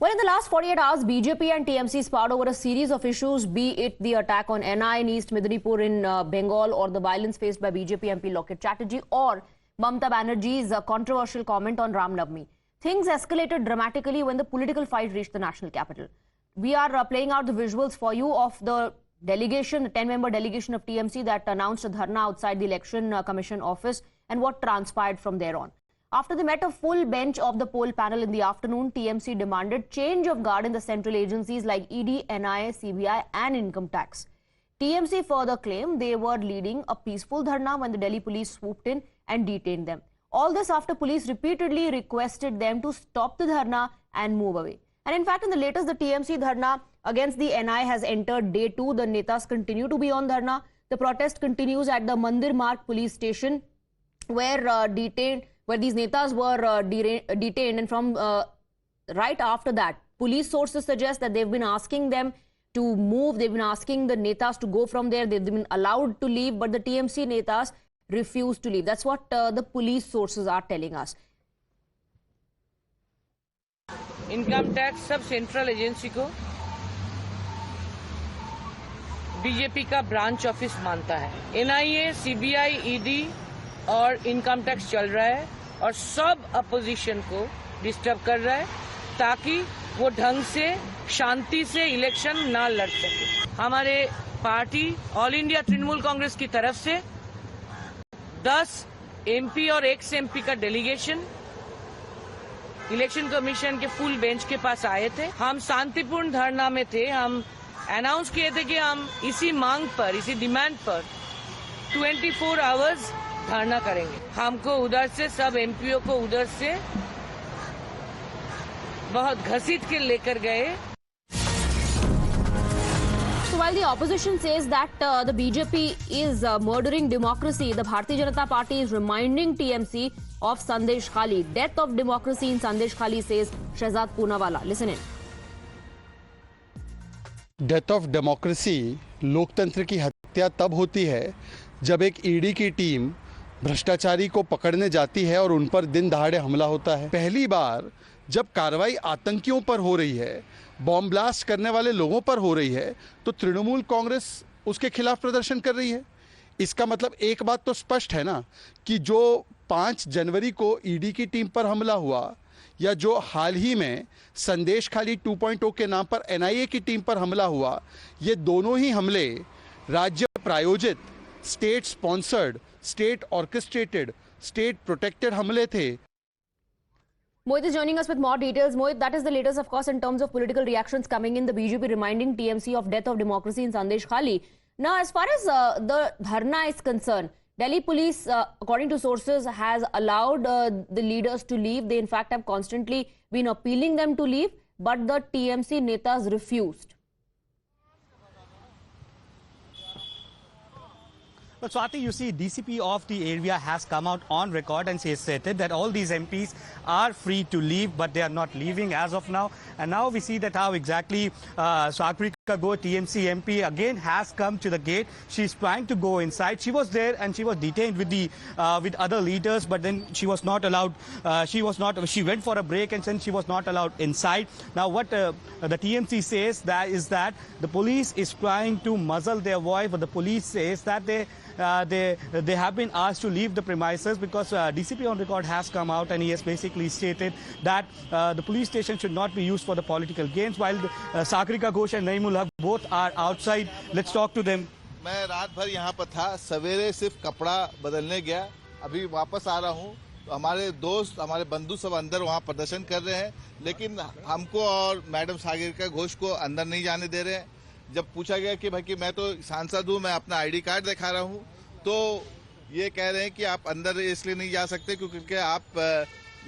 Well, in the last 48 hours, BJP and TMC sparred over a series of issues, be it the attack on NI in East Midnapore in Bengal, or the violence faced by BJP MP Loket Chatterjee, or Mamata Banerjee's controversial comment on Ram Navami. Things escalated dramatically when the political fight reached the national capital. We are playing out the visuals for you of the delegation, the 10-member delegation of TMC that announced a dharna outside the Election Commission office and what transpired from there on. After they met a full bench of the poll panel in the afternoon, TMC demanded change of guard in the central agencies like ED, NIA, CBI and income tax. TMC further claimed they were leading a peaceful dharna when the Delhi police swooped in and detained them. All this after police repeatedly requested them to stop the dharna and move away. And in fact, in the latest, the TMC dharna against the NI has entered day 2. The netas continue to be on dharna. The protest continues at the Mandir Marg police station where these netas were detained, and from right after that, police sources suggest that they've been asking them to move. They've been asking the netas to go from there. They've been allowed to leave, but the TMC netas refuse to leave. That's what the police sources are telling us. Income tax सब central agency को BJP का branch office मानता है। NIA, CBI, ED और income tax चल रहा है और सब अपोजिशन को डिस्टर्ब कर रहा है ताकि वो ढंग से शांति से इलेक्शन ना लड़ सके। हमारे party all India Trinamool Congress की तरफ से 10 एमपी और एक्स एमपी का डेलीगेशन इलेक्शन कमीशन के फुल बेंच के पास आए थे। हम शांतिपूर्ण धरना में थे। हम अनाउंस किए थे कि हम इसी मांग पर, इसी डिमांड पर 24 आवर्स धरना करेंगे। हमको उधर से सब एमपीओ को उधर से बहुत घसीट के लेकर गए। So while the opposition says that the BJP is murdering democracy, the Bharatiya Janata Party is reminding TMC of Sandesh Khali. Death of democracy in Sandesh Khali, says Shehzad Poonawala. Listen in. Death of democracy, लोकतंत्र की हत्या तब होती है जब एक ED की team भ्रष्टाचारी को पकड़ने जाती है और उन पर दिन दहाड़े हमला होता है। पहली बार जब कार्रवाई आतंकियों पर हो रही है, बॉम्ब ब्लास्ट करने वाले लोगों पर हो रही है, तो तृणमूल कांग्रेस उसके खिलाफ प्रदर्शन कर रही है। इसका मतलब एक बात तो स्पष्ट है ना कि जो 5 जनवरी को ईडी की टीम पर हमला हुआ, या जो हाल ही में संदेश खाली 2.0 के नाम पर एनआईए की टीम पर हमला हुआ, ये दोनों ही हमले राज्य प्रायोजित, state sponsored, state orchestrated, state protected हमले थे। Mohit is joining us with more details. Mohit, that is the latest, of course, in terms of political reactions coming in. The BJP reminding TMC of death of democracy in Sandesh Khali. Now, as far as the dharna is concerned, Delhi police, according to sources, has allowed the leaders to leave. They, in fact, have constantly been appealing them to leave, but the TMC netas refused. Well, Swati, you see, DCP of the area has come out on record and has stated that all these MPs are free to leave, but they are not leaving as of now. And now we see that how exactly Sagrika Go, TMC MP, again has come to the gate. She's trying to go inside. She was there and she was detained with the with other leaders, but then she was not allowed. She went for a break and then she was not allowed inside. Now, what the TMC says is that the police is trying to muzzle their voice, but the police says that they have been asked to leave the premises because DCP on record has come out and he has basically stated that the police station should not be used for the political gains, while Sagrika Ghosh and Naeemul Haq both are outside. Let's talk to them. मैं रात भर यहाँ पर था, सवेरे सिर्फ कपड़ा बदलने गया, अभी वापस आ रहा हूँ। तो हमारे दोस्त, हमारे बंधु सब अंदर वहाँ प्रदर्शन कर रहे हैं, लेकिन हमको और मैडम सागरिका घोष को अंदर नहीं जाने दे रहे हैं। जब पूछा गया कि भाई कि मैं तो सांसद हूँ, मैं अपना आईडी कार्ड दिखा रहा हूँ, तो ये कह रहे हैं कि आप अंदर इसलिए नहीं जा सकते क्योंकि आप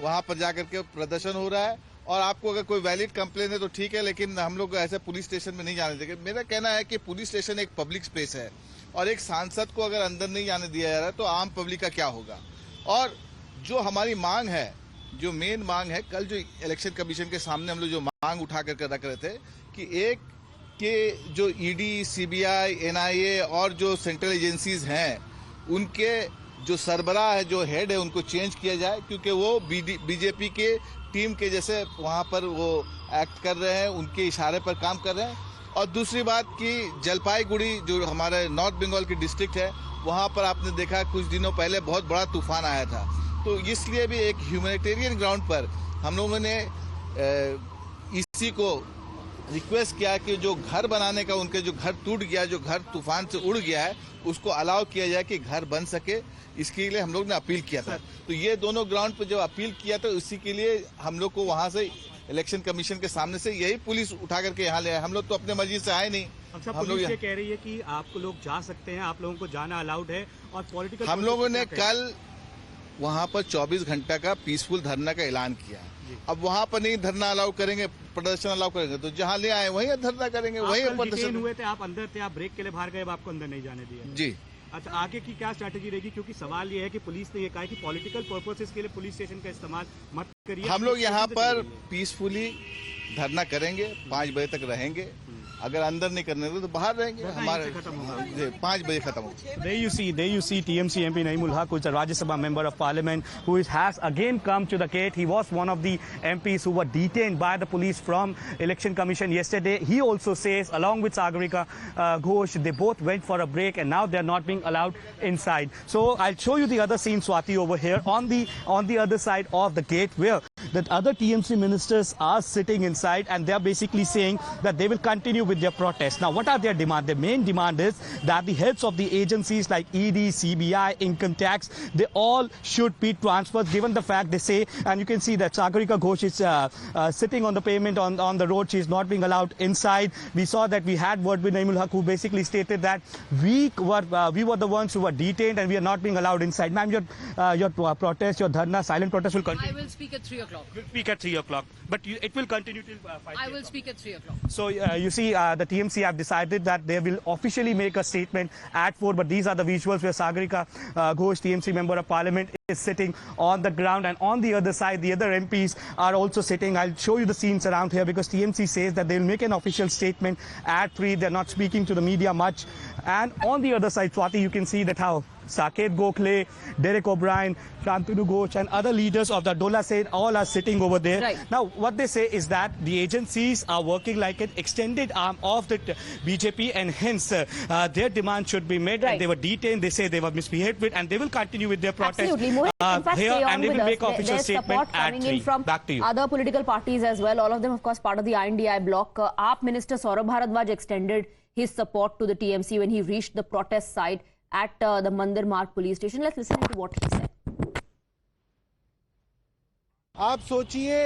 वहाँ पर जाकर के प्रदर्शन हो रहा है और आपको अगर कोई वैलिड कंप्लेन है तो ठीक है, लेकिन हम लोग ऐसे पुलिस स्टेशन में नहीं जाने देंगे। मेरा कहना है कि पुलिस स्टेशन एक पब्लिक स्पेस है और एक सांसद को अगर अंदर नहीं जाने दिया जा रहा है तो आम पब्लिक का क्या होगा। और जो हमारी मांग है, जो मेन मांग है, कल जो इलेक्शन कमीशन के सामने हम लोग जो मांग उठा कर रख रहे थे कि एक कि जो ईडी, सीबीआई, एनआईए और जो सेंट्रल एजेंसीज हैं, उनके जो सरबराह है, जो हेड है, उनको चेंज किया जाए क्योंकि वो बीजेपी के टीम के जैसे वहाँ पर वो एक्ट कर रहे हैं, उनके इशारे पर काम कर रहे हैं। और दूसरी बात कि जलपाईगुड़ी जो हमारे नॉर्थ बंगाल की डिस्ट्रिक्ट है, वहाँ पर आपने देखा कुछ दिनों पहले बहुत बड़ा तूफान आया था, तो इसलिए भी एक ह्यूमैनिटेरियन ग्राउंड पर हम लोगों ने इसी को रिक्वेस्ट किया कि जो घर बनाने का, उनके जो घर टूट गया, जो घर तूफान से उड़ गया है, उसको अलाउ किया जाए कि घर बन सके। इसके लिए हम लोग ने अपील किया था। तो ये दोनों ग्राउंड पर जब अपील किया था, इसी के लिए हम लोग को वहाँ से इलेक्शन कमीशन के सामने से यही पुलिस उठा करके यहाँ ले आए। हम लोग तो अपने मर्जी से आए नहीं। अच्छा, हम लोग पुलिस ये कह रही है कि आप लोग जा सकते हैं, आप लोगों को जाना अलाउड है, और पॉलिटिकल हम लोगों ने कल वहाँ पर 24 घंटा का पीसफुल धरना का ऐलान किया। अब वहाँ पर नहीं धरना अलाउ करेंगे, प्रदर्शन अलाउ करेंगे, तो जहाँ ले आए वहीं धरना करेंगे, वहीं प्रदर्शन हुए थे। आप अंदर थे, आप ब्रेक के लिए बाहर गए, आपको अंदर नहीं जाने दिया। जी। अच्छा, आगे की क्या स्ट्रैटेजी रहेगी? क्योंकि सवाल ये है कि पुलिस ने ये कहा है कि पॉलिटिकल पर्पसेस के लिए पुलिस स्टेशन का इस्तेमाल मत करिए। हम लोग यहाँ पर पीसफुली धरना करेंगे, 5 बजे तक रहेंगे। अगर अंदर नहीं करने तो बाहर रहेंगे। हमारे 5 बजे खत्म होगा। There you see TMC MP Naeemul Haq, who is a Rajya Sabha member of Parliament, who has again come to the gate. He was one of the MPs who were detained by the police from Election Commission yesterday. He also says, along with Sagarika Ghosh, they both went for a break and now they are not being allowed inside. So I'll show you the other scene, Swati, over here on the other side of the gate, where that other TMC ministers are sitting inside and they are basically saying that they will continue with their protest. Now, what are their demands? Their main demand is that the heads of the agencies like ED, CBI, Income Tax, they all should be transferred, given the fact they say, and you can see that Sagarika Ghosh is sitting on the pavement on the road. She is not being allowed inside. We saw that we had word with Naeemul Haq, who basically stated that we were the ones who were detained and we are not being allowed inside. Ma'am, your protest, your dharna, silent protest will continue. I will speak at 3 o'clock. Will speak at 3 o'clock, but it will continue till 5. I will speak at 3 o'clock. So you see, the TMC have decided that they will officially make a statement at 4. But these are the visuals where Sagarika Ghosh, TMC member of Parliament, is sitting on the ground, and on the other side, the other MPs are also sitting. I'll show you the scenes around here because TMC says that they will make an official statement at 3. They're not speaking to the media much. And on the other side, Swati, you can see that how Saket Gokhale, Derek O'Brien, Shantanu Ghosh and other leaders of the Dola State all are sitting over there. Right. Now, what they say is that the agencies are working like an extended arm of the BJP and hence their demand should be met. Right. And they were detained, they say they were misbehaved with, and they will continue with their protest. Absolutely. Mohit, in fact, here, stay on and they with will us. make official There's statement support at coming 3. in from Back to you. other political parties as well. All of them, of course, part of the INDI bloc. AAP Minister Saurabh Bharadwaj extended his support to the TMC when he reached the protest site at the Mandir Marg police station. Let's listen to what he said. आप सोचिए,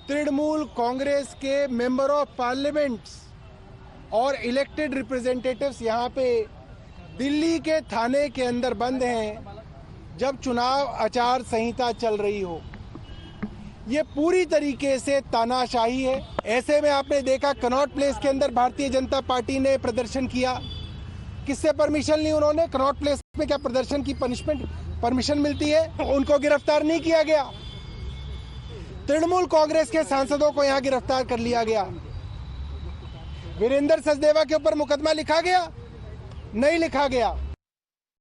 तृणमूल कांग्रेस के member of parliaments और elected representatives यहाँ पे दिल्ली के थाने के अंदर बंद हैं जब चुनाव आचार संहिता चल रही हो। ये पूरी तरीके से तानाशाही है। ऐसे में आपने देखा कनॉट प्लेस के अंदर भारतीय जनता पार्टी ने प्रदर्शन किया। किससे परमिशन ली उन्होंने? कनॉट प्लेस में क्या प्रदर्शन की परमिशन मिलती है? उनको गिरफ्तार नहीं किया गया। तृणमूल कांग्रेस के सांसदों को यहां गिरफ्तार कर लिया गया। वीरेंद्र सचदेवा के ऊपर मुकदमा लिखा गया? नहीं लिखा गया।